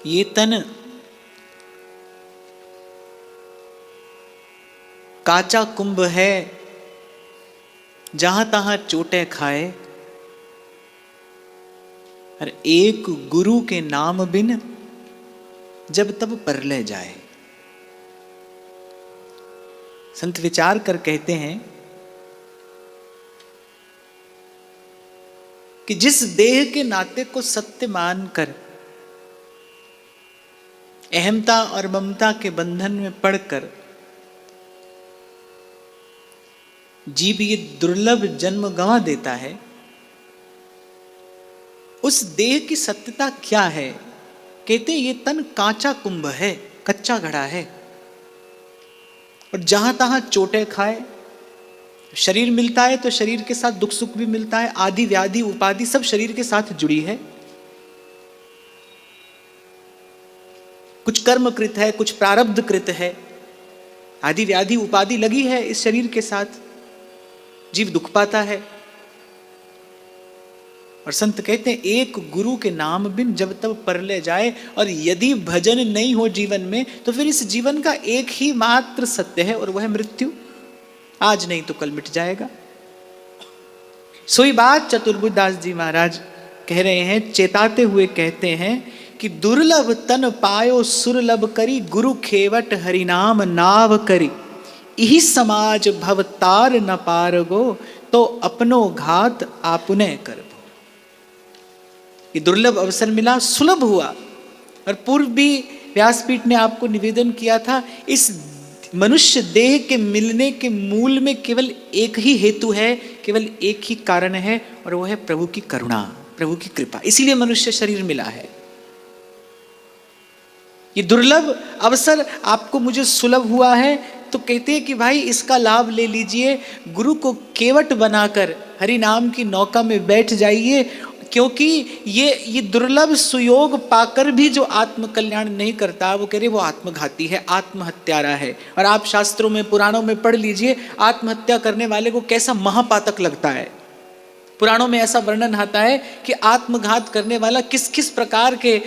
ये तन काचा कुंभ है, जहां तहां चोटें खाए, और एक गुरु के नाम बिन जब तब परले जाए। संत विचार कर कहते हैं कि जिस देह के नाते को सत्य मानकर अहमता और ममता के बंधन में पड़कर जीव ये दुर्लभ जन्म गंवा देता है, उस देह की सत्यता क्या है? कहते ये तन कांचा कुंभ है, कच्चा घड़ा है, और जहां तहां चोटें खाए। शरीर मिलता है तो शरीर के साथ दुख सुख भी मिलता है, आदि व्याधि उपाधि सब शरीर के साथ जुड़ी है। कुछ कर्म कृत है, कुछ प्रारब्ध कृत है, आदि व्याधि उपाधि लगी है इस शरीर के साथ, जीव दुख पाता है। और संत कहते हैं एक गुरु के नाम बिन जब तब परले जाए, और यदि भजन नहीं हो जीवन में तो फिर इस जीवन का एक ही मात्र सत्य है और वह है मृत्यु। आज नहीं तो कल मिट जाएगा। सोई बात चतुर्बुदास जी महाराज कह रहे हैं, चेताते हुए कहते हैं कि दुर्लभ तन पायो सुरलभ करी, गुरु खेवट हरिनाम नाव करी, यही समाज भवतार न पारगो, तो अपनो घात आपने करबो। ये दुर्लभ अवसर मिला, सुलभ हुआ। और पूर्व भी व्यासपीठ ने आपको निवेदन किया था, इस मनुष्य देह के मिलने के मूल में केवल एक ही हेतु है, केवल एक ही कारण है, और वो है प्रभु की करुणा, प्रभु की कृपा। इसीलिए मनुष्य शरीर मिला है। ये दुर्लभ अवसर आपको मुझे सुलभ हुआ है, तो कहते हैं कि भाई इसका लाभ ले लीजिए, गुरु को केवट बनाकर हरि नाम की नौका में बैठ जाइए, क्योंकि ये दुर्लभ सुयोग पाकर भी जो आत्म कल्याण नहीं करता, वो कह रहे वो आत्मघाती है, आत्महत्यारा है। और आप शास्त्रों में पुराणों में पढ़ लीजिए, आत्महत्या करने वाले को कैसा महापातक लगता है। पुराणों में ऐसा वर्णन आता है कि आत्मघात करने वाला किस किस प्रकार के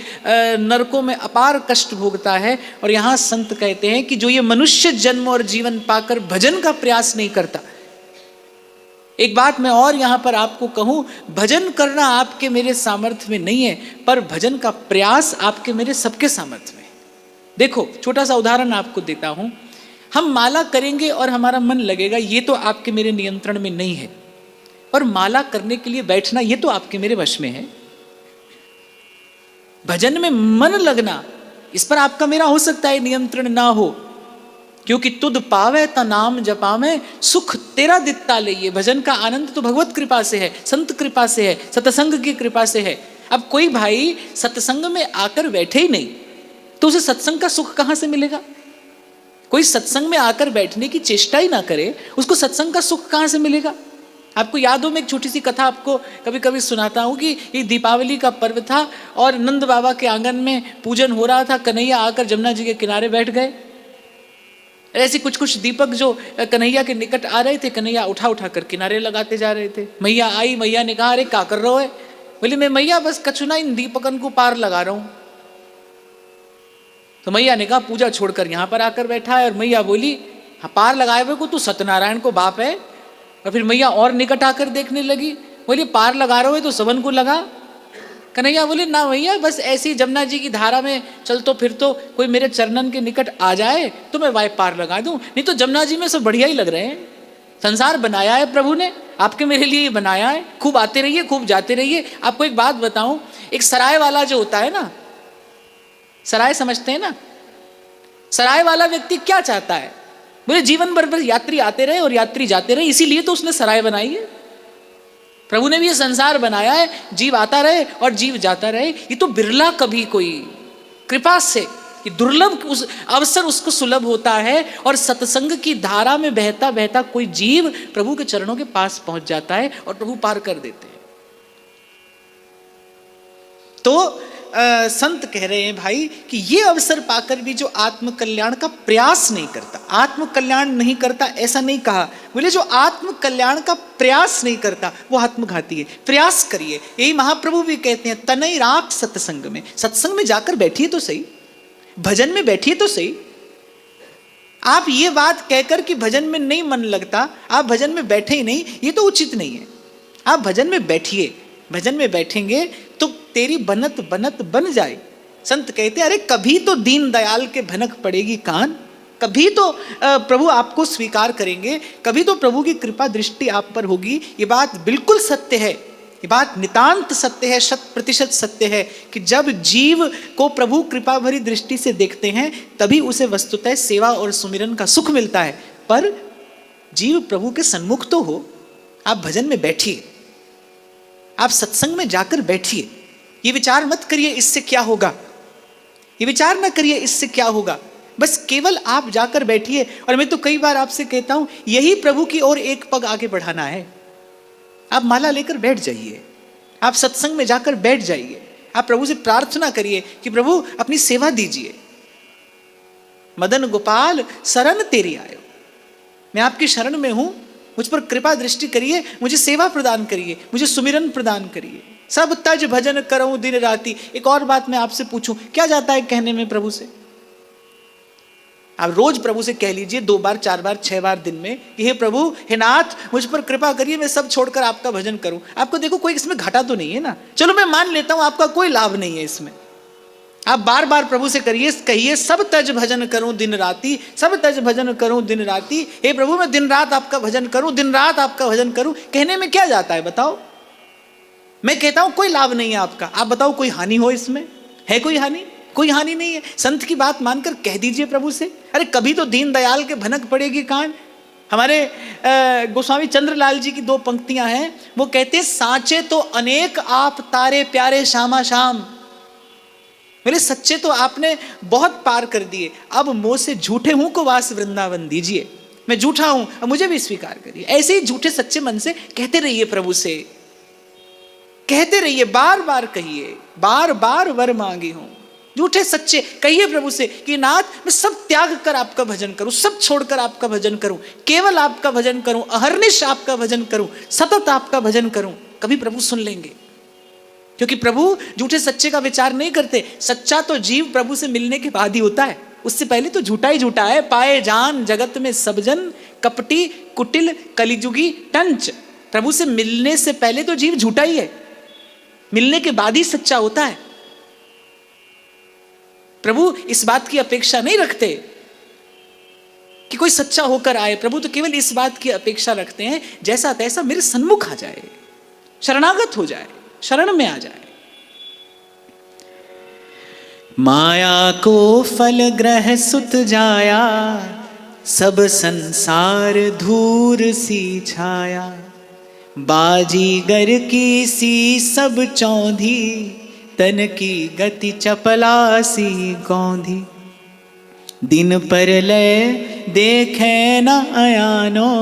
नरकों में अपार कष्ट भोगता है। और यहाँ संत कहते हैं कि जो ये मनुष्य जन्म और जीवन पाकर भजन का प्रयास नहीं करता। एक बात मैं और यहाँ पर आपको कहूँ, भजन करना आपके मेरे सामर्थ्य में नहीं है, पर भजन का प्रयास आपके मेरे सबके सामर्थ्य में। देखो छोटा सा उदाहरण आपको देता हूँ, हम माला करेंगे और हमारा मन लगेगा, ये तो आपके मेरे नियंत्रण में नहीं है। और माला करने के लिए बैठना, ये तो आपके मेरे वश में है। भजन में मन लगना, इस पर आपका मेरा हो सकता है नियंत्रण ना हो, क्योंकि तुद पावे ता नाम जपावे, सुख तेरा दित्ता लइए। भजन का आनंद तो भगवत कृपा से है, संत कृपा से है, सत्संग की कृपा से है। अब कोई भाई सत्संग में आकर बैठे ही नहीं, तो उसे सत्संग का सुख कहां से मिलेगा? कोई सत्संग में आकर बैठने की चेष्टा ही ना करे, उसको सत्संग का सुख कहां से मिलेगा? आपको याद हो, मैं एक छोटी सी कथा आपको कभी कभी सुनाता हूँ कि ये दीपावली का पर्व था और नंद बाबा के आंगन में पूजन हो रहा था। कन्हैया आकर जमुना जी के किनारे बैठ गए। ऐसे कुछ कुछ दीपक जो कन्हैया के निकट आ रहे थे, कन्हैया उठा उठा कर किनारे लगाते जा रहे थे। मैया आई, मैया ने कहा, अरे क्या कर रहे हो? बोले, मैं मैया बस कछुना इन दीपकन को पार लगा रहा हूँ। तो मैया ने कहा, पूजा छोड़कर यहाँ पर आकर बैठा है। और मैया बोली, हाँ पार लगाए हुए को तू सत्यनारायण को बाप है। और फिर मैया और निकट आकर देखने लगी, बोली पार लगा रहे हो तो सबन को लगा। कन्हैया बोले, ना भैया बस ऐसी जमुना जी की धारा में चल तो फिर तो कोई मेरे चरणन के निकट आ जाए तो मैं वाय पार लगा दूं, नहीं तो जमुना जी में सब बढ़िया ही लग रहे हैं। संसार बनाया है प्रभु ने, आपके मेरे लिए बनाया है, खूब आते रहिए, खूब जाते रहिए। आपको एक बात बताऊं, एक सराय वाला जो होता है ना, सराय समझते हैं ना, सराय वाला व्यक्ति क्या चाहता है? बोले जीवन भर बस यात्री आते रहे और यात्री जाते रहे, इसीलिए तो उसने सराय बनाई है। प्रभु ने भी ये संसार बनाया है, जीव आता रहे और जीव जाता रहे। ये तो बिरला कभी कोई कृपा से, ये दुर्लभ उस अवसर उसको सुलभ होता है और सत्संग की धारा में बहता बहता कोई जीव प्रभु के चरणों के पास पहुंच जाता है और प्रभु पार कर देते हैं। तो संत कह रहे हैं भाई कि ये अवसर पाकर भी जो आत्म कल्याण का प्रयास नहीं करता, आत्म कल्याण नहीं करता ऐसा नहीं कहा, बोले जो आत्म कल्याण का प्रयास नहीं करता वो आत्मघाती है। प्रयास करिए, यही महाप्रभु भी कहते हैं, तनय राख सत्संग में, सत्संग में जाकर बैठिए तो सही, भजन में बैठिए तो सही। आप ये बात कहकर कि भजन में नहीं मन लगता, आप भजन में बैठे ही नहीं, ये तो उचित नहीं है। आप भजन में बैठिए, भजन में बैठेंगे तो तेरी बनत बनत बन जाए। संत कहते हैं अरे कभी तो दीन दयाल के भनक पड़ेगी कान, कभी तो प्रभु आपको स्वीकार करेंगे, कभी तो प्रभु की कृपा दृष्टि आप पर होगी। ये बात बिल्कुल सत्य है, ये बात नितांत सत्य है, 100% सत्य है कि जब जीव को प्रभु कृपा भरी दृष्टि से देखते हैं तभी उसे वस्तुतः सेवा और सुमिरन का सुख मिलता है। पर जीव प्रभु के सन्मुख तो हो। आप भजन में बैठिए, आप सत्संग में जाकर बैठिए, ये विचार मत करिए इससे क्या होगा, ये विचार ना करिए इससे क्या होगा, बस केवल आप जाकर बैठिए। और मैं तो कई बार आपसे कहता हूं यही प्रभु की ओर एक पग आगे बढ़ाना है। आप माला लेकर बैठ जाइए, आप सत्संग में जाकर बैठ जाइए, आप प्रभु से प्रार्थना करिए कि प्रभु अपनी सेवा दीजिए। मदन गोपाल शरण तेरी आयो, मैं आपकी शरण में हूं, मुझ पर कृपा दृष्टि करिए, मुझे सेवा प्रदान करिए, मुझे सुमिरन प्रदान करिए। सब तज भजन करूं दिन राति। एक और बात मैं आपसे पूछूं, क्या जाता है कहने में प्रभु से? आप रोज प्रभु से कह लीजिए 2 बार 4 बार 6 बार दिन में, हे प्रभु हे नाथ मुझ पर कृपा करिए, मैं सब छोड़कर आपका भजन करूं। आपको देखो कोई इसमें घाटा तो नहीं है ना, चलो मैं मान लेता हूं आपका कोई लाभ नहीं है इसमें। आप बार बार प्रभु से करिए, कहिए सब तज भजन करूं दिन राति, सब तज भजन करूं दिन राति। हे प्रभु मैं दिन रात आपका भजन करूं, दिन रात आपका भजन करूं। कहने में क्या जाता है बताओ? मैं कहता हूं कोई लाभ नहीं है आपका, आप बताओ कोई हानि हो इसमें? है कोई हानि? कोई हानि नहीं है। संत की बात मानकर कह दीजिए प्रभु से, अरे कभी तो दीन दयाल के भनक पड़ेगी कान। हमारे गोस्वामी चंद्रलाल जी की 2 पंक्तियां हैं, वो कहते सांचे तो अनेक आप तारे प्यारे श्यामा श्याम। बोले सच्चे तो आपने बहुत पार कर दिए, अब मोह से झूठे हूं को वास वृंदावन दीजिए। मैं झूठा हूं, अब मुझे भी स्वीकार करिए। ऐसे ही झूठे सच्चे मन से कहते रहिए प्रभु से, कहते रहिए, बार बार कहिए, बार बार वर मांगी हूं। झूठे सच्चे कहिए प्रभु से कि नाथ मैं सब त्याग कर आपका भजन करूं, सब छोड़कर आपका भजन करूं, केवल आपका भजन करूं, अहर्निश आपका भजन करूं, सतत आपका भजन करूं। कभी प्रभु सुन लेंगे, क्योंकि प्रभु झूठे सच्चे का विचार नहीं करते। सच्चा तो जीव प्रभु से मिलने के बाद ही होता है, उससे पहले तो झूठा ही झूठा है। पाए जान जगत में सब जन, कपटी कुटिल कलिजुगी टंच। प्रभु से मिलने से पहले तो जीव झूठा ही है, मिलने के बाद ही सच्चा होता है। प्रभु इस बात की अपेक्षा नहीं रखते कि कोई सच्चा होकर आए। प्रभु तो केवल इस बात की अपेक्षा रखते हैं जैसा तैसा मेरे सन्मुख आ जाए, शरणागत हो जाए, शरण में आ जाए। माया को फल ग्रह सुत जाया, सब संसार धूर सी छाया। बाजीगर की सी सब चौंधी, तन की गति चपलासी गौंधी। दिन पर लय देखे न अयानो,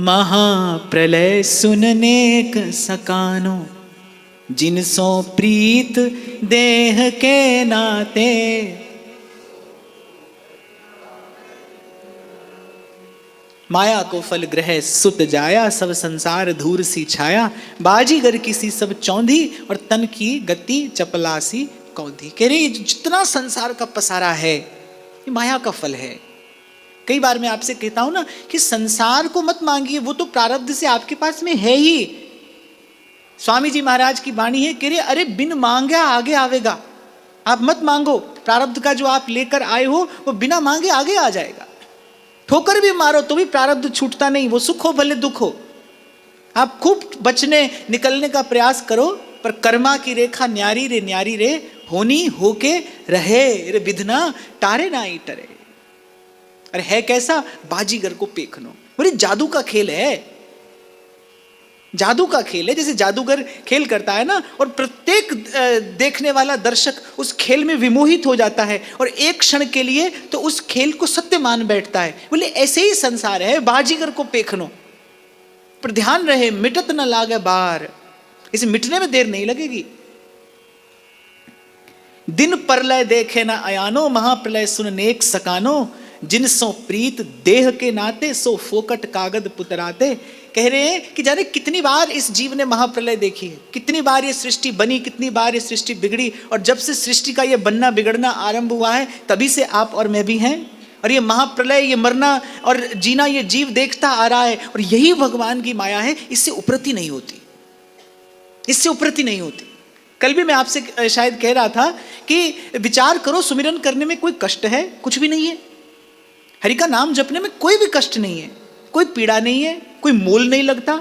महाप्रलय सुननेक सकानो। जिनसो प्रीत देह के नाते, माया को फल ग्रह सुत जाया, सब संसार धूर सी छाया। बाजीगर की सी सब चौंधी, और तन की गति चपलासी कौंधी। कह रही जितना संसार का पसारा है ये माया का फल है। कई बार मैं आपसे कहता हूं ना कि संसार को मत मांगिए, वो तो प्रारब्ध से आपके पास में है ही। स्वामी जी महाराज की वाणी है, कह रहे अरे बिन मांगा आगे आवेगा। आप मत मांगो, प्रारब्ध का जो आप लेकर आए हो वो बिना मांगे आगे आ जाएगा। ठोकर भी मारो तो भी प्रारब्ध छूटता नहीं, वो सुख हो भले दुख हो। आप खूब बचने निकलने का प्रयास करो, पर कर्मा की रेखा न्यारी रे होनी होके रहे रे विधना टारे ना ही टरे। अरे है कैसा? बाजीगर को पेखनो। बोले जादू का खेल है, जादू का खेल है। जैसे जादूगर खेल करता है ना, और प्रत्येक देखने वाला दर्शक उस खेल में विमोहित हो जाता है और एक क्षण के लिए तो उस खेल को सत्य मान बैठता है। बोले ऐसे ही संसार है, बाजीगर को पेखनो। पर ध्यान रहे मिटत न लागे बार, इसे मिटने में देर नहीं लगेगी। दिन परलय देखे ना अयानो, महाप्रलय सुन नेक सकानो, जिनसो प्रीत देह के नाते, सो फोकट कागद पुतराते। कह रहे हैं कि जाने कितनी बार इस जीव ने महाप्रलय देखी है, कितनी बार ये सृष्टि बनी, कितनी बार ये सृष्टि बिगड़ी, और जब से सृष्टि का ये बनना बिगड़ना आरंभ हुआ है तभी से आप और मैं भी हैं। और ये महाप्रलय, ये मरना और जीना ये जीव देखता आ रहा है, और यही भगवान की माया है, इससे उपरति नहीं होती, इससे उपरति नहीं होती। कल भी मैं आपसे शायद कह रहा था कि विचार करो, सुमिरन करने में कोई कष्ट है? कुछ भी नहीं है। हरि का नाम जपने में कोई भी कष्ट नहीं है, कोई पीड़ा नहीं है, कोई मोल नहीं लगता।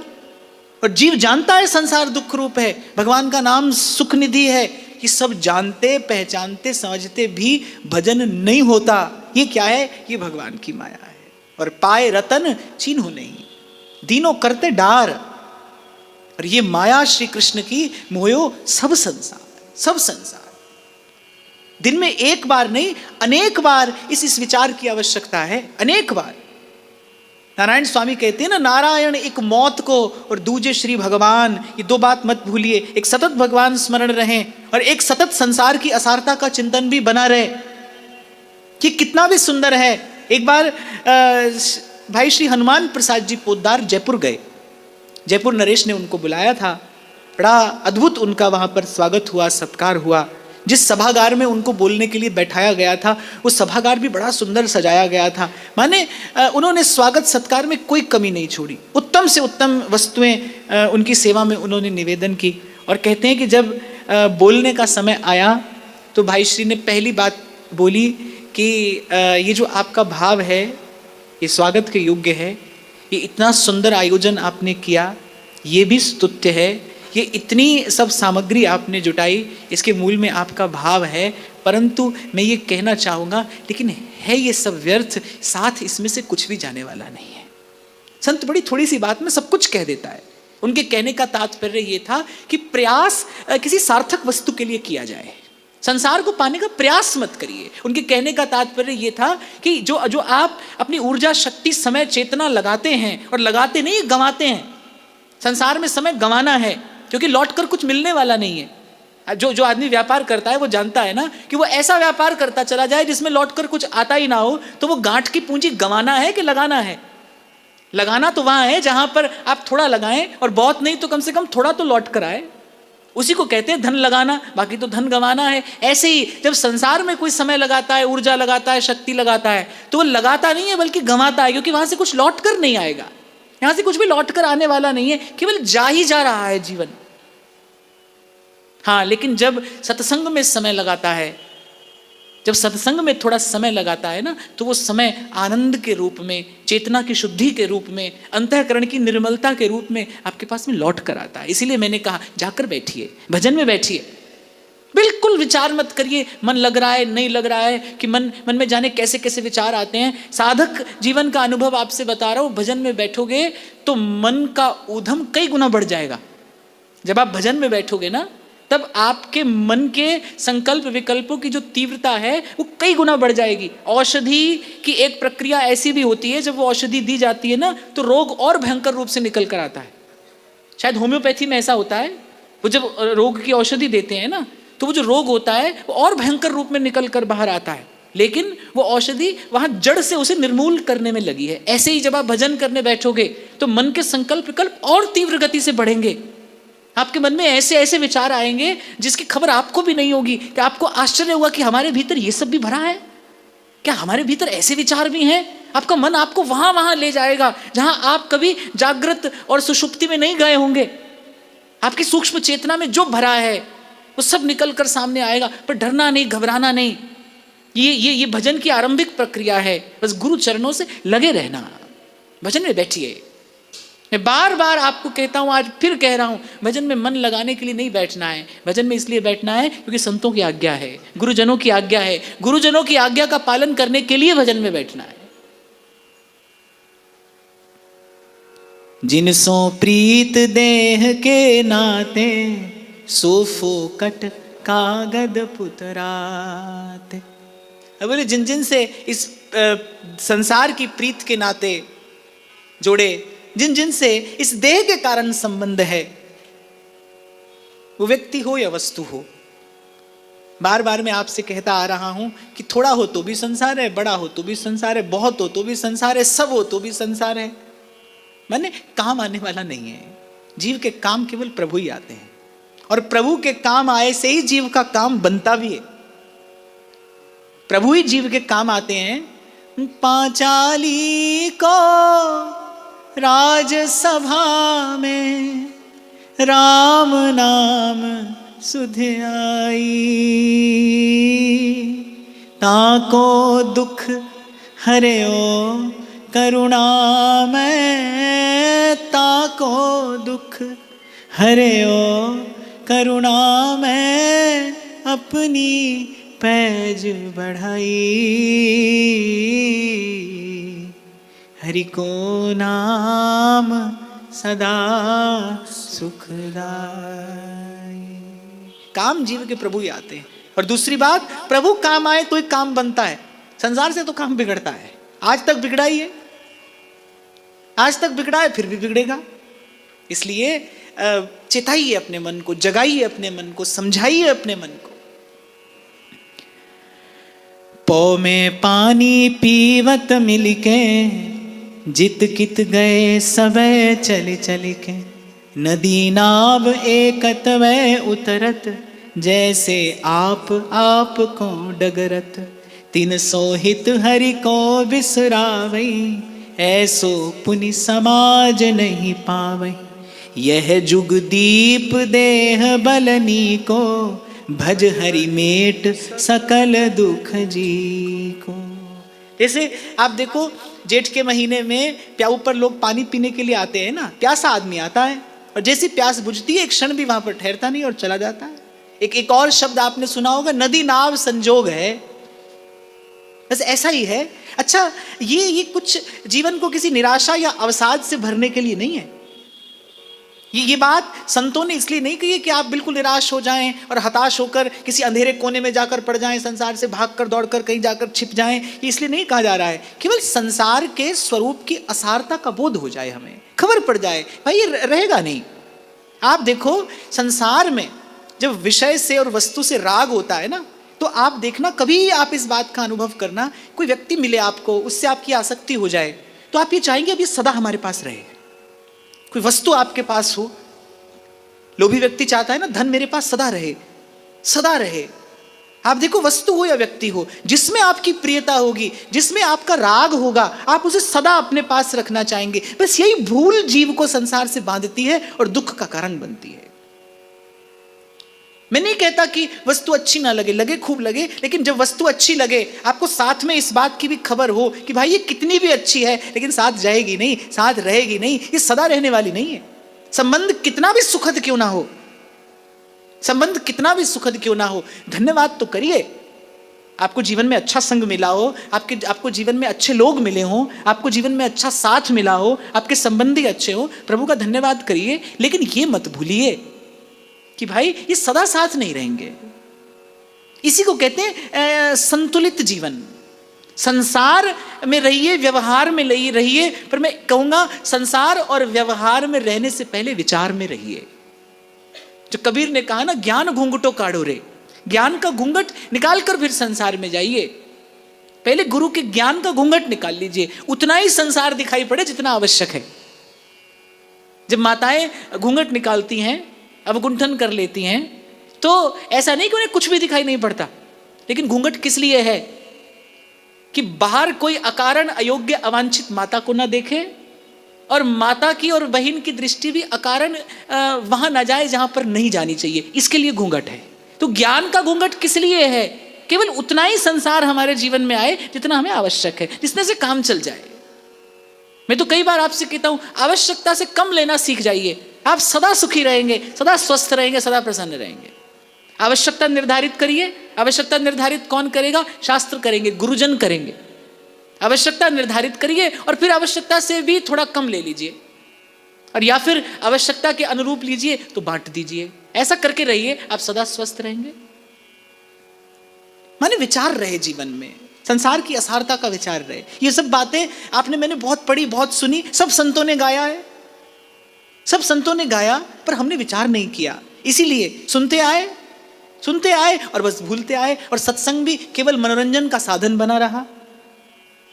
और जीव जानता है संसार दुख रूप है, भगवान का नाम सुख निधि है, ये सब जानते पहचानते समझते भी भजन नहीं होता। ये क्या है? ये भगवान की माया है। और पाए रतन चिन्ह नहीं, दीनों करते डार। और ये माया श्री कृष्ण की मोयो सब संसार, सब संसार। दिन में एक बार नहीं, अनेक बार इस विचार की आवश्यकता है, अनेक बार। नारायण स्वामी कहते हैं ना, नारायण एक मौत को और दूजे श्री भगवान, ये दो बात मत भूलिए। एक सतत भगवान स्मरण रहे और एक सतत संसार की असारता का चिंतन भी बना रहे। कि कितना भी सुंदर है। एक बार भाई श्री हनुमान प्रसाद जी पोद्दार जयपुर गए, जयपुर नरेश ने उनको बुलाया था, बड़ा अद्भुत उनका वहां पर स्वागत हुआ, सत्कार हुआ। जिस सभागार में उनको बोलने के लिए बैठाया गया था, वो सभागार भी बड़ा सुंदर सजाया गया था। माने उन्होंने स्वागत सत्कार में कोई कमी नहीं छोड़ी, उत्तम से उत्तम वस्तुएं उनकी सेवा में उन्होंने निवेदन की। और कहते हैं कि जब बोलने का समय आया तो भाई श्री ने पहली बात बोली कि ये जो आपका भाव है ये स्वागत के योग्य है, ये इतना सुंदर आयोजन आपने किया, ये भी स्तुत्य है, ये इतनी सब सामग्री आपने जुटाई, इसके मूल में आपका भाव है। परंतु मैं ये कहना चाहूँगा, लेकिन है ये सब व्यर्थ, साथ इसमें से कुछ भी जाने वाला नहीं है। संत बड़ी थोड़ी सी बात में सब कुछ कह देता है। उनके कहने का तात्पर्य ये था कि प्रयास किसी सार्थक वस्तु के लिए किया जाए, संसार को पाने का प्रयास मत करिए। उनके कहने का तात्पर्य ये था कि जो आप अपनी ऊर्जा, शक्ति, समय, चेतना लगाते हैं, और लगाते नहीं गंवाते हैं। संसार में समय गंवाना है, क्योंकि लौटकर कुछ मिलने वाला नहीं है। जो आदमी व्यापार करता है वो जानता है ना कि वो ऐसा व्यापार करता चला जाए जिसमें लौटकर कुछ आता ही ना हो, तो वो गांठ की पूंजी गंवाना है कि लगाना है? लगाना तो वहां है जहां पर आप थोड़ा लगाएं, और बहुत नहीं तो कम से कम थोड़ा तो लौट कर आए। उसी को कहते हैं धन लगाना, बाकी तो धन गंवाना है। ऐसे ही जब संसार में कोई समय लगाता है, ऊर्जा लगाता है, शक्ति लगाता है, तो वो लगाता नहीं है बल्कि गंवाता है, क्योंकि वहां से कुछ लौट कर नहीं आएगा। यहां से कुछ भी लौट कर आने वाला नहीं है, केवल जा ही जा रहा है जीवन। हाँ, लेकिन जब सत्संग में समय लगाता है, जब सत्संग में थोड़ा समय लगाता है ना, तो वो समय आनंद के रूप में, चेतना की शुद्धि के रूप में, अंतःकरण की निर्मलता के रूप में आपके पास में लौट कर आता है। इसीलिए मैंने कहा जाकर बैठिए, भजन में बैठिए, बिल्कुल विचार मत करिए मन लग रहा है नहीं लग रहा है, कि मन में जाने कैसे कैसे विचार आते हैं। साधक जीवन का अनुभव आपसे बता रहा हूँ, भजन में बैठोगे तो मन का ऊधम कई गुना बढ़ जाएगा। जब आप भजन में बैठोगे ना, तब आपके मन के संकल्प विकल्पों की जो तीव्रता है वो कई गुना बढ़ जाएगी। औषधि की एक प्रक्रिया ऐसी भी होती है, जब वो औषधि दी जाती है ना, तो रोग और भयंकर रूप से निकल कर आता है। शायद होम्योपैथी में ऐसा होता है, वो जब रोग की औषधि देते हैं ना, तो वो जो रोग होता है वो और भयंकर रूप में निकल कर बाहर आता है, लेकिन वो औषधि वहां जड़ से उसे निर्मूल करने में लगी है। ऐसे ही जब आप भजन करने बैठोगे तो मन के संकल्प विकल्प और तीव्र गति से बढ़ेंगे। आपके मन में ऐसे ऐसे विचार आएंगे जिसकी खबर आपको भी नहीं होगी, कि आपको आश्चर्य होगा कि हमारे भीतर ये सब भी भरा है क्या, हमारे भीतर ऐसे विचार भी हैं। आपका मन आपको वहां वहां ले जाएगा जहां आप कभी जागृत और सुषुप्ति में नहीं गए होंगे। आपकी सूक्ष्म चेतना में जो भरा है वो सब निकल कर सामने आएगा। पर डरना नहीं, घबराना नहीं, ये भजन की आरंभिक प्रक्रिया है। बस गुरु चरणों से लगे रहना, भजन में बैठिए। मैं बार बार आपको कहता हूं, आज फिर कह रहा हूं, भजन में मन लगाने के लिए नहीं बैठना है। भजन में इसलिए बैठना है क्योंकि संतों की आज्ञा है, गुरुजनों की आज्ञा है। गुरुजनों की आज्ञा का पालन करने के लिए भजन में बैठना है। जिनसो प्रीत देह के नाते, सो फोकट कागद पुतराते। बोले जिन जिन से इस संसार की प्रीत के नाते जोड़े, जिन जिन से इस देह के कारण संबंध है, वो व्यक्ति हो या वस्तु हो, बार बार मैं आपसे कहता आ रहा हूं कि थोड़ा हो तो भी संसार है, बड़ा हो तो भी संसार है, बहुत हो तो भी संसार है, सब हो तो भी संसार है। माने काम आने वाला नहीं है। जीव के काम केवल प्रभु ही आते हैं, और प्रभु के काम आए से ही जीव का काम बनता भी है। प्रभु ही जीव के काम आते हैं। पांचाली को राजसभा में राम नाम सुध आई, ताको दुख हरियो करुणामय, ताको दुख हरियो करुणामय, अपनी पैज बढ़ाई, हरि को नाम सदा सुखदाई। काम जीव के प्रभु ही आते हैं। और दूसरी बात, प्रभु काम आए तो ही काम बनता है। संसार से तो काम बिगड़ता है। आज तक बिगड़ा ही है, आज तक बिगड़ा है, फिर भी बिगड़ेगा। इसलिए चेताइए अपने मन को, जगाइए अपने मन को, समझाइए अपने मन को। पौ में पानी पीवत मिलके, जित कित गए सबे चल चल के, नदी नाव एकत वै उतरत, जैसे आप को डगरत, 300 हित हरि को बिसरावई, ऐसो पुनि समाज नहीं पावई, यह जुग दीप देह बलनी को, भज हरि मेट सकल दुख जी को। जैसे आप देखो, जेठ के महीने में प्याऊ पर लोग पानी पीने के लिए आते हैं ना, प्यासा आदमी आता है और जैसी प्यास बुझती है एक क्षण भी वहां पर ठहरता नहीं और चला जाता है। एक और शब्द आपने सुना होगा, नदी नाव संजोग है। बस ऐसा ही है। अच्छा, ये कुछ जीवन को किसी निराशा या अवसाद से भरने के लिए नहीं है। ये बात संतों ने इसलिए नहीं कही है कि आप बिल्कुल निराश हो जाएं और हताश होकर किसी अंधेरे कोने में जाकर पड़ जाएं, संसार से भागकर दौड़कर कहीं जाकर छिप जाएं। ये इसलिए नहीं कहा जा रहा है। केवल संसार के स्वरूप की असारता का बोध हो जाए, हमें खबर पड़ जाए, भाई ये रहेगा नहीं। आप देखो, संसार में जब विषय से और वस्तु से राग होता है ना, तो आप देखना, कभी आप इस बात का अनुभव करना, कोई व्यक्ति मिले आपको, उससे आपकी आसक्ति हो जाए, तो आप ये चाहेंगे अब ये सदा हमारे पास रहे। कोई वस्तु आपके पास हो, लोभी व्यक्ति चाहता है ना, धन मेरे पास सदा रहे, सदा रहे। आप देखो, वस्तु हो या व्यक्ति हो, जिसमें आपकी प्रियता होगी, जिसमें आपका राग होगा, आप उसे सदा अपने पास रखना चाहेंगे। बस यही भूल जीव को संसार से बांधती है और दुख का कारण बनती है। मैं नहीं कहता कि वस्तु अच्छी ना लगे, लगे खूब लगे, लेकिन जब वस्तु अच्छी लगे, आपको साथ में इस बात की भी खबर हो कि भाई ये कितनी भी अच्छी है, लेकिन साथ जाएगी नहीं, साथ रहेगी नहीं, ये सदा रहने वाली नहीं है। संबंध कितना भी सुखद क्यों ना हो, संबंध कितना भी सुखद क्यों ना हो, धन्यवाद तो करिए। आपको जीवन में अच्छा संग मिला हो, आपको जीवन में अच्छे लोग मिले हो, आपको जीवन में अच्छा साथ मिला हो, आपके संबंधी अच्छे हो, प्रभु का धन्यवाद करिए। लेकिन ये मत भूलिए कि भाई ये सदा साथ नहीं रहेंगे। इसी को कहते हैं संतुलित जीवन। संसार में रहिए, व्यवहार में रहिए, पर मैं कहूंगा संसार और व्यवहार में रहने से पहले विचार में रहिए। जो कबीर ने कहा ना, ज्ञान घूंघटो काढ़ो रे, ज्ञान का घूंघट निकाल कर फिर संसार में जाइए। पहले गुरु के ज्ञान का घूंघट निकाल लीजिए, उतना ही संसार दिखाई पड़े जितना आवश्यक है। जब माताएं घूंघट निकालती हैं, अवगुंठन कर लेती हैं, तो ऐसा नहीं कि उन्हें कुछ भी दिखाई नहीं पड़ता, लेकिन घूंघट किस लिए है? कि बाहर कोई अकारण अयोग्य अवांछित माता को ना देखे, और माता की और बहन की दृष्टि भी अकारण वहां ना जाए जहां पर नहीं जानी चाहिए। इसके लिए घूंघट है। तो ज्ञान का घूंघट किस लिए है? केवल उतना ही संसार हमारे जीवन में आए जितना हमें आवश्यक है, जिसमें से काम चल जाए। मैं तो कई बार आपसे कहता हूं, आवश्यकता से कम लेना सीख जाइए, आप सदा सुखी रहेंगे, सदा स्वस्थ रहेंगे, सदा प्रसन्न रहेंगे। आवश्यकता निर्धारित करिए। आवश्यकता निर्धारित कौन करेगा? शास्त्र करेंगे, गुरुजन करेंगे। आवश्यकता निर्धारित करिए और फिर आवश्यकता से भी थोड़ा कम ले लीजिए, और या फिर आवश्यकता के अनुरूप लीजिए तो बांट दीजिए। ऐसा करके रहिए, आप सदा स्वस्थ रहेंगे। माने विचार रहे जीवन में, संसार की असारता का विचार रहे। ये सब बातें मैंने बहुत पढ़ी, बहुत सुनी, सब संतों ने गाया है, सब संतों ने गाया, पर हमने विचार नहीं किया। इसीलिए सुनते आए, सुनते आए और बस भूलते आए, और सत्संग भी केवल मनोरंजन का साधन बना रहा,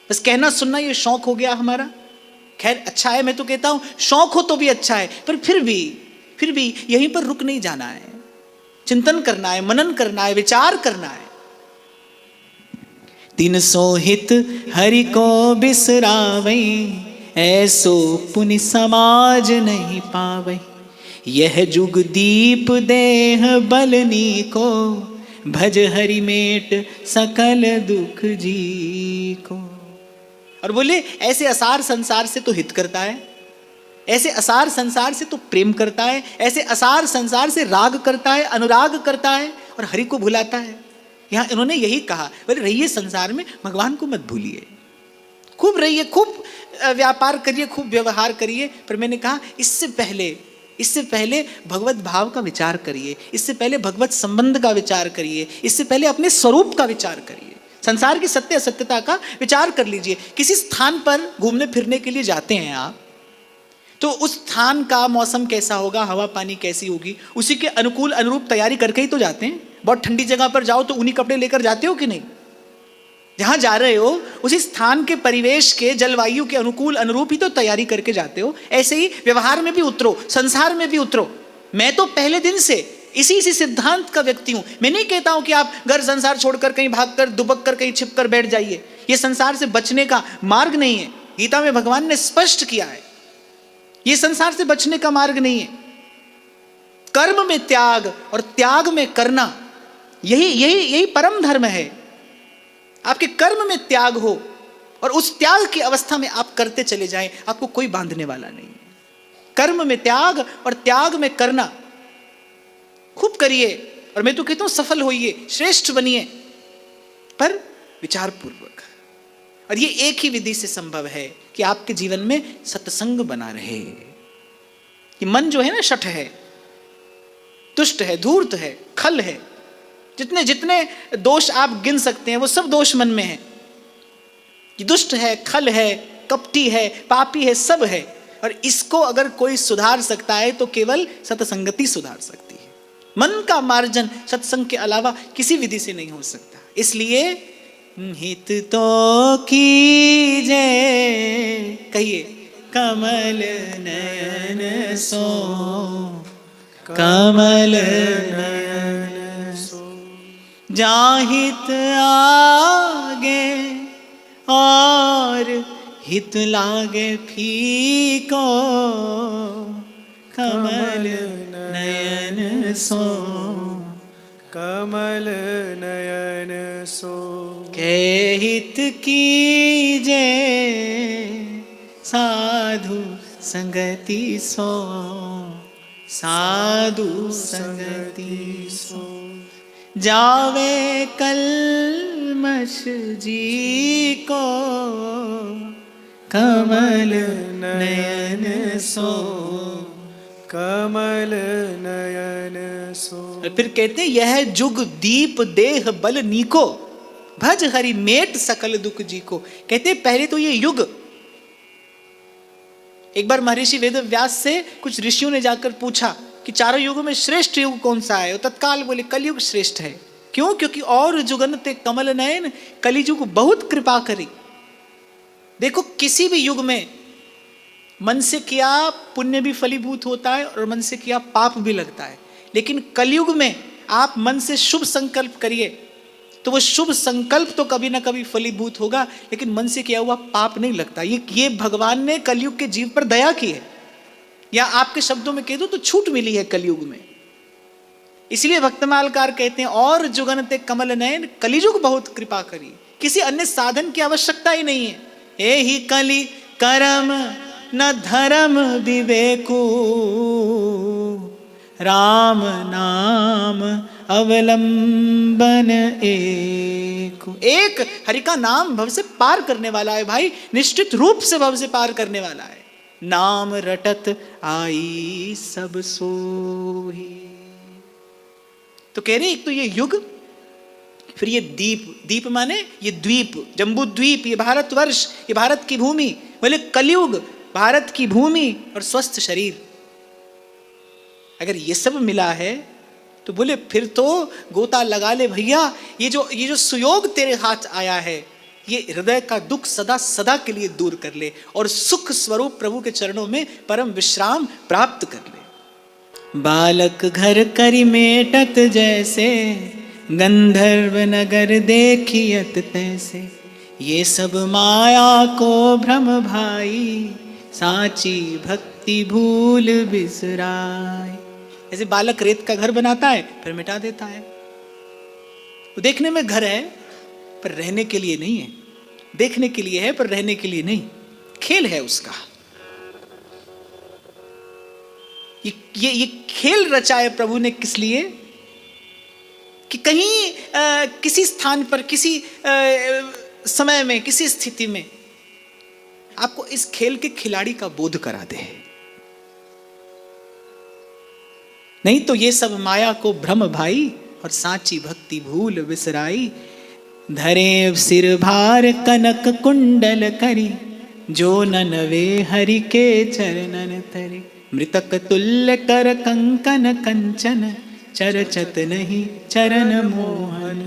बस कहना सुनना ये शौक हो गया हमारा। खैर अच्छा है, मैं तो कहता हूं शौक हो तो भी अच्छा है, पर फिर भी यहीं पर रुक नहीं जाना है, चिंतन करना है, मनन करना है, विचार करना है। 300 हित हरि को बिसरावै, ऐसो पुनि समाज नहीं पावै। यह जुग दीप देह बलनी को, भज हरि मेट सकल दुख जी को। और बोले ऐसे असार संसार से तो हित करता है, ऐसे असार संसार से तो प्रेम करता है, ऐसे असार संसार से राग करता है, अनुराग करता है, और हरि को भुलाता है। यहाँ इन्होंने यही कहा, बोले रहिए संसार में, भगवान को मत भूलिए, खूब रहिए, खूब व्यापार करिए, खूब व्यवहार करिए। पर मैंने कहा इससे पहले भगवत भाव का विचार करिए, इससे पहले भगवत संबंध का विचार करिए, इससे पहले अपने स्वरूप का विचार करिए, संसार की सत्य असत्यता का विचार कर लीजिए। किसी स्थान पर घूमने फिरने के लिए जाते हैं आप, तो उस स्थान का मौसम कैसा होगा, हवा पानी कैसी होगी, उसी के अनुकूल अनुरूप तैयारी करके ही तो जाते हैं। बहुत ठंडी जगह पर जाओ तो उन्हीं कपड़े लेकर जाते हो कि नहीं? जहां जा रहे हो उसी स्थान के परिवेश के जलवायु के अनुकूल अनुरूप ही तो तैयारी करके जाते हो। ऐसे ही व्यवहार में भी उतरो, संसार में भी उतरो। मैं तो पहले दिन से इसी सिद्धांत का व्यक्ति हूं। मैं नहीं कहता हूं कि आप घर संसार छोड़कर कहीं भागकर दुबक कर कहीं छिप कर बैठ जाइए, यह संसार से बचने का मार्ग नहीं है। गीता में भगवान ने स्पष्ट किया है, यह संसार से बचने का मार्ग नहीं है। कर्म में त्याग और त्याग में करना, यही परम धर्म है। आपके कर्म में त्याग हो और उस त्याग की अवस्था में आप करते चले जाएं, आपको कोई बांधने वाला नहीं है। कर्म में त्याग और त्याग में करना खूब करिए, और मैं तो कहता हूं सफल होइए, श्रेष्ठ बनिए, पर विचार पूर्वक। और ये एक ही विधि से संभव है कि आपके जीवन में सत्संग बना रहे। कि मन जो है ना, शठ है, दुष्ट है, धूर्त है, खल है, जितने दोष आप गिन सकते हैं वो सब दोष मन में है। ये दुष्ट है, खल है, कपटी है, पापी है, सब है। और इसको अगर कोई सुधार सकता है तो केवल सत्संगति सुधार सकती है। मन का मार्जन सत्संग के अलावा किसी विधि से नहीं हो सकता। इसलिए हित तो कीजे, कहिए, कमल नयन सो, कमल नयन सो, जाहित आगे और हित लागे फीको, कमल नयन सो, कमल नयन सो। के हित कीजे साधु संगति सो, साधु संगति सो, जावे कलमश जी को, कमल नयन सो, कमल नयन सो। फिर कहते हैं यह जुग दीप देह बल नीको, भज हरि मेट सकल दुख जी को। कहते हैं पहले तो ये युग, एक बार महर्षि वेद व्यास से कुछ ऋषियों ने जाकर पूछा कि चारों युगों में श्रेष्ठ युग कौन सा है? तत्काल बोले कलयुग श्रेष्ठ है। क्यों? क्योंकि और जुगन ते कमल नयन, कलियुग बहुत कृपा करी। देखो किसी भी युग में मन से किया पुण्य भी फलीभूत होता है और मन से किया पाप भी लगता है, लेकिन कलयुग में आप मन से शुभ संकल्प करिए तो वो शुभ संकल्प तो कभी ना कभी फलीभूत होगा, लेकिन मन से किया हुआ पाप नहीं लगता। ये भगवान ने कलयुग के जीव पर दया की है, या आपके शब्दों में कह दो तो छूट मिली है कलयुग में। इसलिए भक्तमालकार कहते हैं और जुगनते कमल नयन, कलियुग बहुत कृपा करी। किसी अन्य साधन की आवश्यकता ही नहीं है। ए ही कली कर्म न धर्म विवेकु, राम नाम अवलंबन एक हरि का नाम भव से पार करने वाला है भाई, निश्चित रूप से भव से पार करने वाला है। नाम रटत आई सब सोही। तो कह रहे एक तो ये युग, फिर ये दीप माने ये द्वीप, जम्बू द्वीप, ये भारतवर्ष, ये भारत की भूमि। बोले कलयुग, भारत की भूमि और स्वस्थ शरीर। अगर ये सब मिला है तो बोले फिर तो गोता लगा ले भैया, ये जो सुयोग तेरे हाथ आया है, ये हृदय का दुख सदा सदा के लिए दूर कर ले और सुख स्वरूप प्रभु के चरणों में परम विश्राम प्राप्त कर ले। बालक घर करि मेटत जैसे, गंधर्व नगर देखियत तैसे, ये सब माया को भ्रम भाई, साची भक्ति भूल बिसराय। ऐसे बालक रेत का घर बनाता है फिर मिटा देता है। वो देखने में घर है पर रहने के लिए नहीं है, देखने के लिए है पर रहने के लिए नहीं, खेल है उसका। ये खेल रचा है प्रभु ने किस लिए कि कहीं किसी स्थान पर, किसी समय में, किसी स्थिति में आपको इस खेल के खिलाड़ी का बोध करा दे। नहीं तो ये सब माया को भ्रम भाई और साची भक्ति भूल बिसराई। धरे सिर भार कनक कुंडल करी, जो ननवे हरि के चरणन तरी, मृतक तुल्य कर कंकन कंचन, चरचत नहीं चरण मोहन।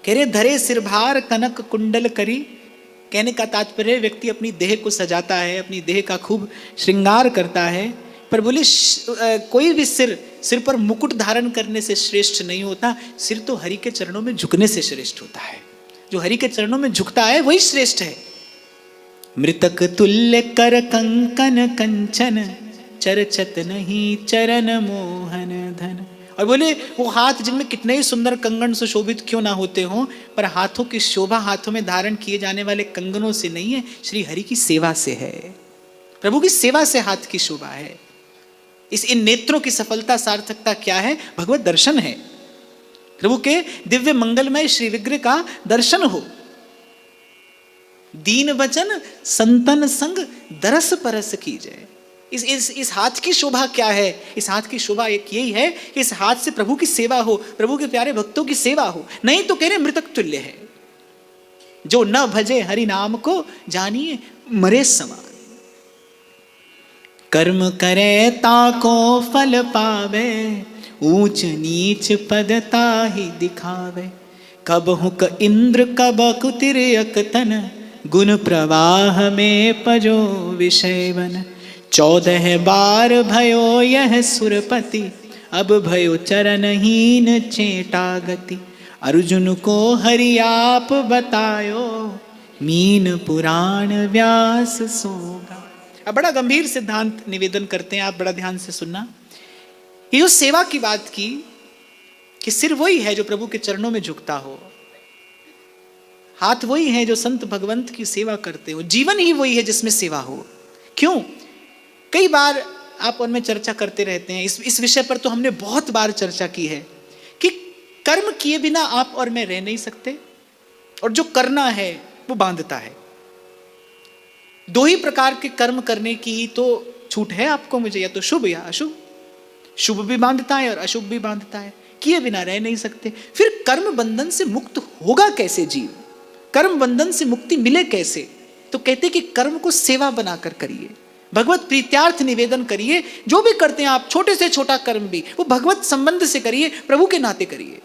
कह रहे धरे सिर भार कनक कुंडल करी, कहने का तात्पर्य व्यक्ति अपनी देह को सजाता है, अपनी देह का खूब श्रृंगार करता है, पर बोले कोई भी सिर पर मुकुट धारण करने से श्रेष्ठ नहीं होता। सिर तो हरि के चरणों में झुकने से श्रेष्ठ होता है। जो हरि के चरणों में झुकता है वही श्रेष्ठ है। मृतक तुल्य कर कंकन कंचन, चरचत नहीं चरण मोहन धन। और बोले वो हाथ जिनमें कितने ही सुंदर कंगन सुशोभित क्यों ना होते हों, पर हाथों की शोभा हाथों में धारण किए जाने वाले कंगनों से नहीं है, श्री हरि की सेवा से है। प्रभु की सेवा से हाथ की शोभा है। इन नेत्रों की सफलता सार्थकता क्या है? भगवत दर्शन है। प्रभु के दिव्य मंगलमय श्री विग्रह का दर्शन हो। दीन वचन संतन संग दरस परस कीजिए। इस हाथ की शोभा क्या है? इस हाथ की शोभा एक यही है कि इस हाथ से प्रभु की सेवा हो, प्रभु के प्यारे भक्तों की सेवा हो। नहीं तो कह रहे मृतक तुल्य है। जो न भजे हरि नाम को, जानिए मरे समान। कर्म करे ताको फल पावे, ऊंच नीच पदता ही दिखावे। कब हुक इंद्र कब कुतिर्यक तन, गुण प्रवाह में पजो विषय बन। 14 बार भयो यह सुरपति, अब भयो चरणहीन चेटा गति। अर्जुन को हरि आप बतायो, मीन पुराण व्यास सोगा। अब बड़ा गंभीर सिद्धांत निवेदन करते हैं, आप बड़ा ध्यान से सुनना। ये जो सेवा की बात की कि सिर वही है जो प्रभु के चरणों में झुकता हो, हाथ वही है जो संत भगवंत की सेवा करते हो, जीवन ही वही है जिसमें सेवा हो। क्यों? कई बार आप उनमें चर्चा करते रहते हैं। इस विषय पर तो हमने बहुत बार चर्चा की है कि कर्म किए बिना आप और मैं रह नहीं सकते, और जो करना है वो बांधता है। 2 ही प्रकार के कर्म करने की तो छूट है आपको मुझे, या तो शुभ या अशुभ। शुभ भी बांधता है और अशुभ भी बांधता है। किए बिना रह नहीं सकते। फिर कर्म बंधन से मुक्त होगा कैसे जीव? कर्म बंधन से मुक्ति मिले कैसे? तो कहते कि कर्म को सेवा बनाकर करिए, भगवत प्रीत्यार्थ निवेदन करिए। जो भी करते हैं आप, छोटे से छोटा कर्म भी, वो भगवत संबंध से करिए, प्रभु के नाते करिए।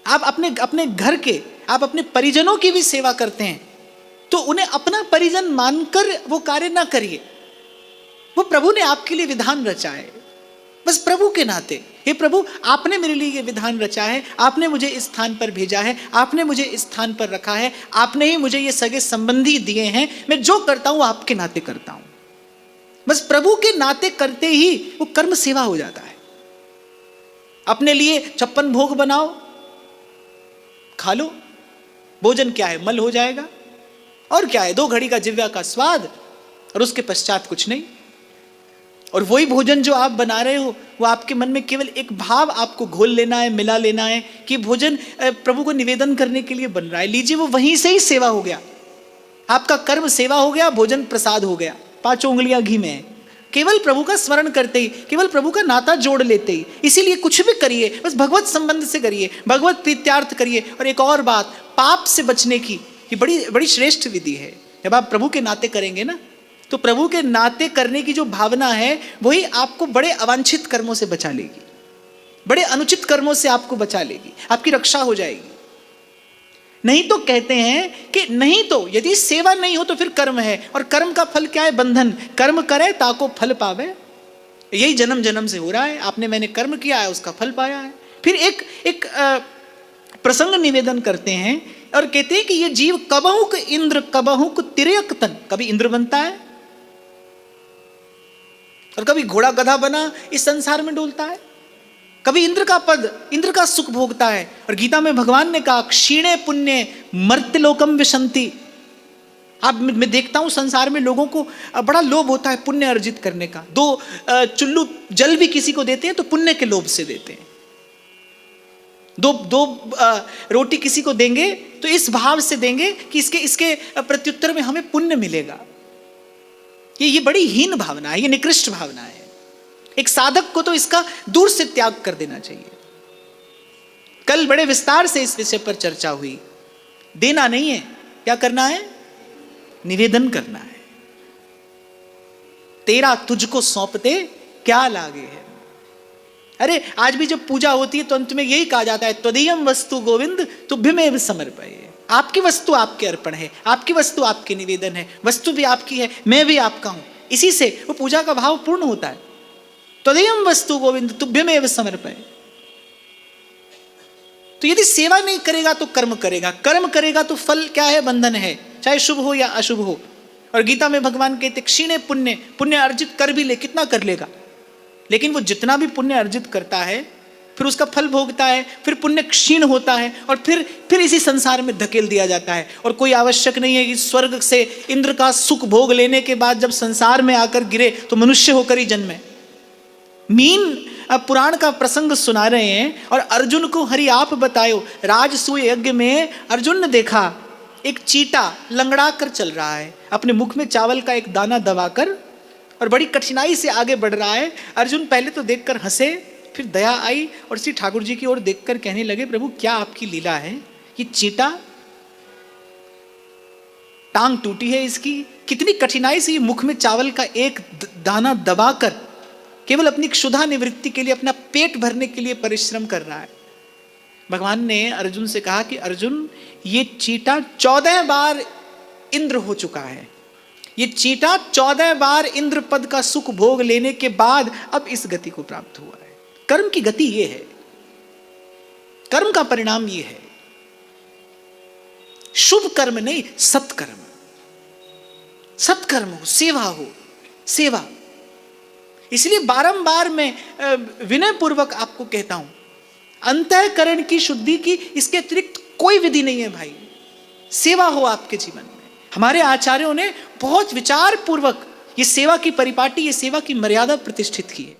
आप अपने घर के, आप अपने परिजनों की भी सेवा करते हैं तो उन्हें अपना परिजन मानकर वो कार्य ना करिए। वो प्रभु ने आपके लिए विधान रचा है, बस प्रभु के नाते। हे प्रभु, आपने मेरे लिए ये विधान रचा है, आपने मुझे इस स्थान पर भेजा है, आपने मुझे इस स्थान पर रखा है, आपने ही मुझे ये सगे संबंधी दिए हैं। मैं जो करता हूं आपके नाते करता हूं। बस प्रभु के नाते करते ही वो कर्म सेवा हो जाता है। अपने लिए 56 भोग बनाओ, खा लो, भोजन क्या है? मल हो जाएगा। और क्या है? 2 घड़ी का जिव्या का स्वाद, और उसके पश्चात कुछ नहीं। और वही भोजन जो आप बना रहे हो, वो आपके मन में केवल एक भाव आपको घोल लेना है, मिला लेना है कि भोजन प्रभु को निवेदन करने के लिए बन रहा है। लीजिए, वो वहीं से ही सेवा हो गया। आपका कर्म सेवा हो गया, भोजन प्रसाद हो गया। 5 उंगलियां घी में है। केवल प्रभु का स्मरण करते ही, केवल प्रभु का नाता जोड़ लेते ही। इसीलिए कुछ भी करिए, बस भगवत संबंध से करिए, भगवत प्रीत्यार्थ करिए। और एक और बात, पाप से बचने की ये बड़ी बड़ी श्रेष्ठ विधि है। जब आप प्रभु के नाते करेंगे ना, तो प्रभु के नाते करने की जो भावना है वही आपको बड़े अवांछित कर्मों से बचा लेगी, बड़े अनुचित कर्मों से आपको बचा लेगी, आपकी रक्षा हो जाएगी। नहीं तो कहते हैं कि नहीं तो यदि सेवा नहीं हो तो फिर कर्म है, और कर्म का फल क्या है? बंधन। कर्म करे ताको फल पावे, यही जन्म जन्म से हो रहा है। आपने मैंने कर्म किया है, उसका फल पाया है। फिर एक प्रसंग निवेदन करते हैं और कहते हैं कि ये जीव कबहुक इंद्र कबहुक तिर्यक तन, कभी इंद्र बनता है और कभी घोड़ा गधा बना इस संसार में डोलता है, कभी इंद्र का पद, इंद्र का सुख भोगता है। और गीता में भगवान ने कहा क्षीणे पुण्य मर्त्यलोकम विशंति। आप मैं देखता हूं संसार में लोगों को बड़ा लोभ होता है पुण्य अर्जित करने का। 2 चुल्लू जल भी किसी को देते हैं तो पुण्य के लोभ से देते हैं। 2 रोटी किसी को देंगे तो इस भाव से देंगे कि इसके प्रत्युत्तर में हमें पुण्य मिलेगा। ये बड़ी हीन भावना है, ये निकृष्ट भावना है। एक साधक को तो इसका दूर से त्याग कर देना चाहिए। कल बड़े विस्तार से इस विषय पर चर्चा हुई। देना नहीं है, क्या करना है? निवेदन करना है। तेरा तुझको सौंपते क्या लागे है। अरे आज भी जब पूजा होती है तो अंत में यही कहा जाता है त्वदीयम वस्तु गोविंद तुभ्यमेव समर्पये। आपकी वस्तु आपके अर्पण है, आपकी वस्तु आपके निवेदन है, वस्तु भी आपकी है, मैं भी आपका हूं। इसी से वो पूजा का भाव पूर्ण होता है। त्वदीयम वस्तु गोविंद तुभ्यमेव समर्पये। तो यदि सेवा नहीं करेगा तो कर्म करेगा, कर्म करेगा तो फल क्या है? बंधन है, चाहे शुभ हो या अशुभ हो। और गीता में भगवान कहते क्षीणे पुण्य, पुण्य अर्जित कर भी ले, कितना कर लेगा, लेकिन वो जितना भी पुण्य अर्जित करता है फिर उसका फल भोगता है, फिर पुण्य क्षीण होता है और फिर इसी संसार में धकेल दिया जाता है। और कोई आवश्यक नहीं है कि स्वर्ग से इंद्र का सुख भोग लेने के बाद जब संसार में आकर गिरे तो मनुष्य होकर ही जन्मे। मीन पुराण का प्रसंग सुना रहे हैं और अर्जुन को हरि आप बतायो। राजसूय यज्ञ में अर्जुन ने देखा एक चीटा लंगड़ा कर चल रहा है, अपने मुख में चावल का एक दाना दबाकर, और बड़ी कठिनाई से आगे बढ़ रहा है। अर्जुन पहले तो देखकर हंसे, फिर दया आई और श्री ठाकुर जी की ओर देखकर कहने लगे प्रभु क्या आपकी लीला है। ये चीटा टांग टूटी है इसकी, कितनी कठिनाई से ये मुख में चावल का एक दाना दबाकर केवल अपनी क्षुधा निवृत्ति के लिए, अपना पेट भरने के लिए परिश्रम कर रहा है। भगवान ने अर्जुन से कहा कि अर्जुन ये चीटा 14 बार इंद्र हो चुका है, ये चीटा 14 बार इंद्र पद का सुख भोग लेने के बाद अब इस गति को प्राप्त हुआ है। कर्म की गति ये है, कर्म का परिणाम ये है। शुभ कर्म नहीं, सत्कर्म, सत्कर्म हो, सेवा हो, सेवा। इसलिए बारंबार मैं विनय पूर्वक आपको कहता हूं, अंतःकरण की शुद्धि की इसके अतिरिक्त कोई विधि नहीं है भाई। सेवा हो आपके जीवन में। हमारे आचार्यों ने बहुत विचार पूर्वक ये सेवा की परिपाटी, ये सेवा की मर्यादा प्रतिष्ठित की है।